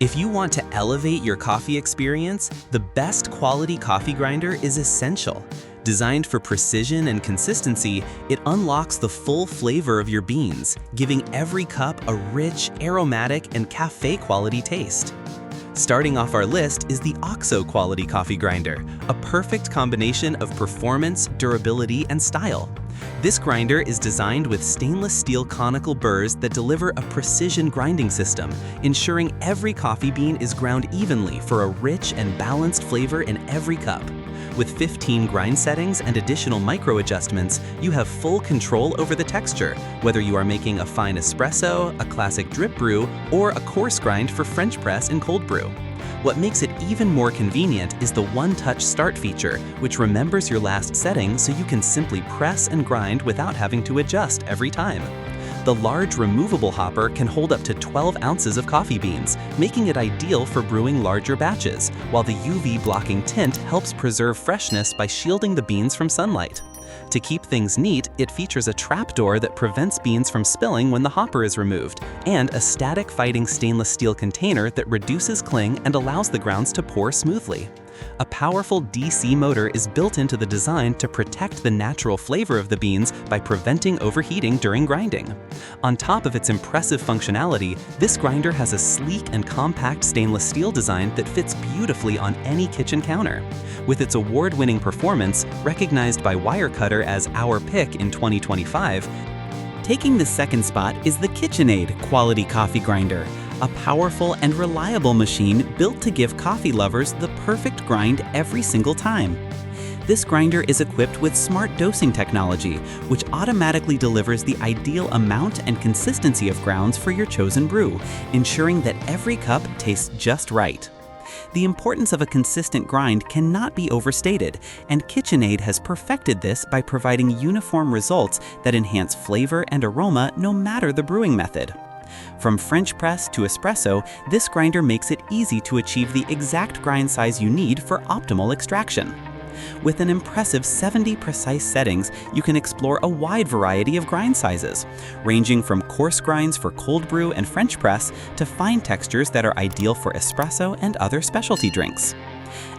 If you want to elevate your coffee experience, the best quality coffee grinder is essential. Designed for precision and consistency, it unlocks the full flavor of your beans, giving every cup a rich, aromatic, and cafe-quality taste. Starting off our list is the OXO quality coffee grinder, a perfect combination of performance, durability, and style. This grinder is designed with stainless steel conical burrs that deliver a precision grinding system, ensuring every coffee bean is ground evenly for a rich and balanced flavor in every cup. With 15 grind settings and additional micro adjustments, you have full control over the texture, whether you are making a fine espresso, a classic drip brew, or a coarse grind for French press and cold brew. What makes it even more convenient is the one-touch start feature, which remembers your last setting so you can simply press and grind without having to adjust every time. The large removable hopper can hold up to 12 ounces of coffee beans, making it ideal for brewing larger batches, while the UV-blocking tint helps preserve freshness by shielding the beans from sunlight. To keep things neat, it features a trapdoor that prevents beans from spilling when the hopper is removed, and a static-fighting stainless steel container that reduces cling and allows the grounds to pour smoothly. A powerful DC motor is built into the design to protect the natural flavor of the beans by preventing overheating during grinding. On top of its impressive functionality, this grinder has a sleek and compact stainless steel design that fits beautifully on any kitchen counter. With its award-winning performance, recognized by Wirecutter as Our Pick in 2025, taking the second spot is the KitchenAid quality coffee grinder, a powerful and reliable machine built to give coffee lovers the perfect grind every single time. This grinder is equipped with smart dosing technology, which automatically delivers the ideal amount and consistency of grounds for your chosen brew, ensuring that every cup tastes just right. The importance of a consistent grind cannot be overstated, and KitchenAid has perfected this by providing uniform results that enhance flavor and aroma no matter the brewing method. From French press to espresso, this grinder makes it easy to achieve the exact grind size you need for optimal extraction. With an impressive 70 precise settings, you can explore a wide variety of grind sizes, ranging from coarse grinds for cold brew and French press to fine textures that are ideal for espresso and other specialty drinks.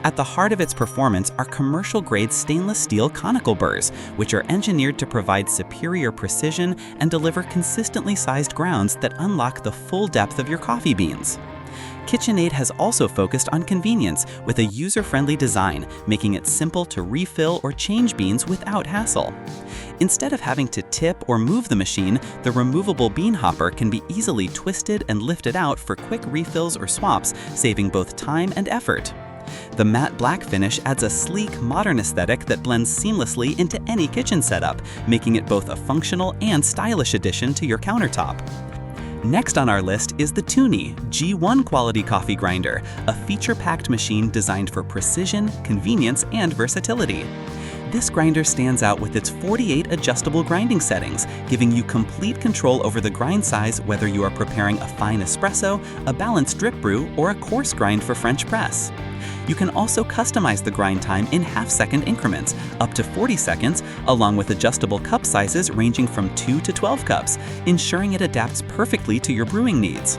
At the heart of its performance are commercial-grade stainless steel conical burrs, which are engineered to provide superior precision and deliver consistently sized grounds that unlock the full depth of your coffee beans. KitchenAid has also focused on convenience with a user-friendly design, making it simple to refill or change beans without hassle. Instead of having to tip or move the machine, the removable bean hopper can be easily twisted and lifted out for quick refills or swaps, saving both time and effort. The matte black finish adds a sleek, modern aesthetic that blends seamlessly into any kitchen setup, making it both a functional and stylish addition to your countertop. Next on our list is the Tuni G1 quality coffee grinder, a feature-packed machine designed for precision, convenience, and versatility. This grinder stands out with its 48 adjustable grinding settings, giving you complete control over the grind size whether you are preparing a fine espresso, a balanced drip brew, or a coarse grind for French press. You can also customize the grind time in half-second increments, up to 40 seconds, along with adjustable cup sizes ranging from 2 to 12 cups, ensuring it adapts perfectly to your brewing needs.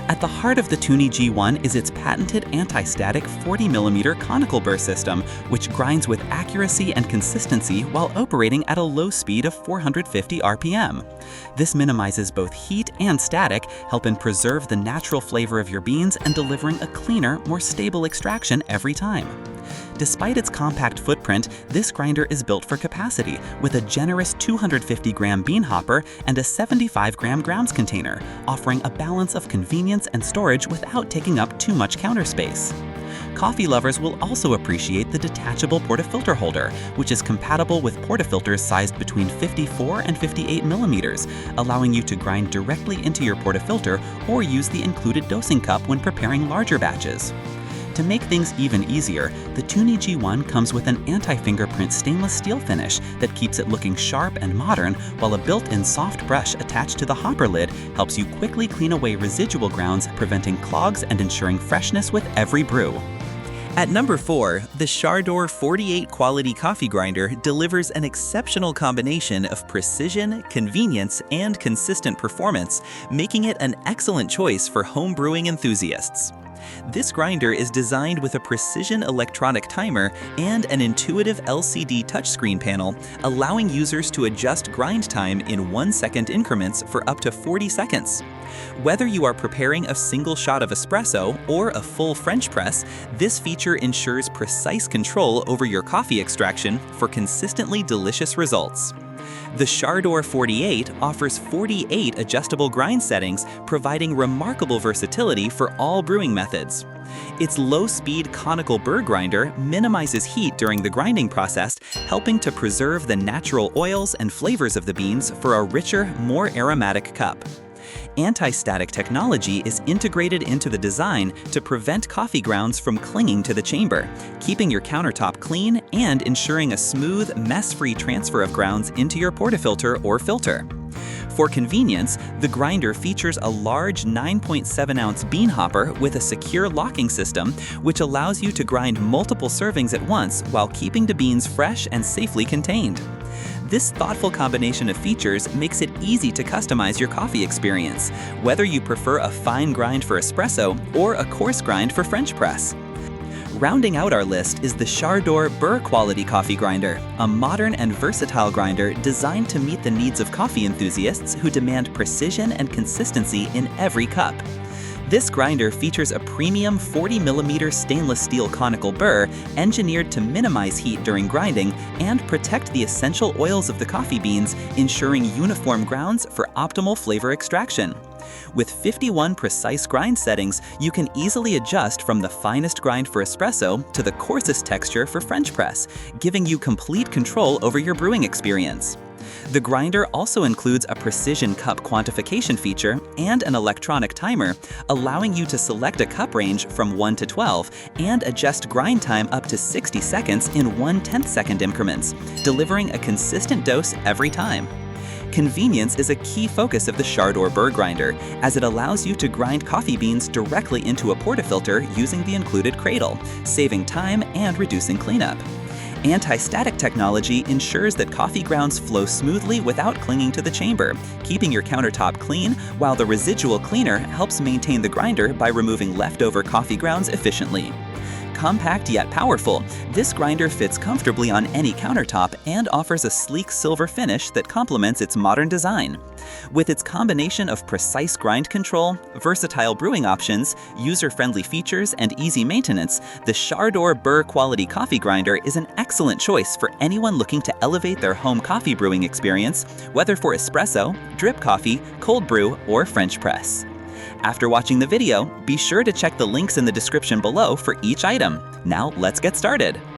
At the heart of the Tuni G1 is its patented anti-static 40mm conical burr system, which grinds with accuracy and consistency while operating at a low speed of 450 RPM. This minimizes both heat and static, helping preserve the natural flavor of your beans and delivering a cleaner, more stable extraction every time. Despite its compact footprint, this grinder is built for capacity, with a generous 250-gram bean hopper and a 75-gram grounds container, offering a balance of convenience and storage without taking up too much counter space. Coffee lovers will also appreciate the detachable portafilter holder, which is compatible with portafilters sized between 54 and 58 millimeters, allowing you to grind directly into your portafilter or use the included dosing cup when preparing larger batches. To make things even easier, the Tuni G1 comes with an anti-fingerprint stainless steel finish that keeps it looking sharp and modern, while a built-in soft brush attached to the hopper lid helps you quickly clean away residual grounds, preventing clogs and ensuring freshness with every brew. At number 4, the SHARDOR 48 quality coffee grinder delivers an exceptional combination of precision, convenience, and consistent performance, making it an excellent choice for home brewing enthusiasts. This grinder is designed with a precision electronic timer and an intuitive LCD touchscreen panel, allowing users to adjust grind time in 1-second increments for up to 40 seconds. Whether you are preparing a single shot of espresso or a full French press, this feature ensures precise control over your coffee extraction for consistently delicious results. The SHARDOR 48 offers 48 adjustable grind settings, providing remarkable versatility for all brewing methods. Its low-speed conical Burr grinder minimizes heat during the grinding process, helping to preserve the natural oils and flavors of the beans for a richer, more aromatic cup. Anti-static technology is integrated into the design to prevent coffee grounds from clinging to the chamber, keeping your countertop clean and ensuring a smooth, mess-free transfer of grounds into your portafilter or filter. For convenience, the grinder features a large 9.7-ounce bean hopper with a secure locking system, which allows you to grind multiple servings at once while keeping the beans fresh and safely contained. This thoughtful combination of features makes it easy to customize your coffee experience, whether you prefer a fine grind for espresso or a coarse grind for French press. Rounding out our list is the SHARDOR Burr Quality Coffee Grinder, a modern and versatile grinder designed to meet the needs of coffee enthusiasts who demand precision and consistency in every cup. This grinder features a premium 40mm stainless steel conical burr engineered to minimize heat during grinding and protect the essential oils of the coffee beans, ensuring uniform grounds for optimal flavor extraction. With 51 precise grind settings, you can easily adjust from the finest grind for espresso to the coarsest texture for French press, giving you complete control over your brewing experience. The grinder also includes a precision cup quantification feature and an electronic timer, allowing you to select a cup range from 1 to 12 and adjust grind time up to 60 seconds in 1/10-second increments, delivering a consistent dose every time. Convenience is a key focus of the SHARDOR Burr grinder, as it allows you to grind coffee beans directly into a portafilter using the included cradle, saving time and reducing cleanup. Anti-static technology ensures that coffee grounds flow smoothly without clinging to the chamber, keeping your countertop clean, while the residual cleaner helps maintain the grinder by removing leftover coffee grounds efficiently. Compact yet powerful, this grinder fits comfortably on any countertop and offers a sleek silver finish that complements its modern design. With its combination of precise grind control, versatile brewing options, user-friendly features, and easy maintenance, the SHARDOR Burr Quality Coffee Grinder is an excellent choice for anyone looking to elevate their home coffee brewing experience, whether for espresso, drip coffee, cold brew, or French press. After watching the video, be sure to check the links in the description below for each item. Now let's get started.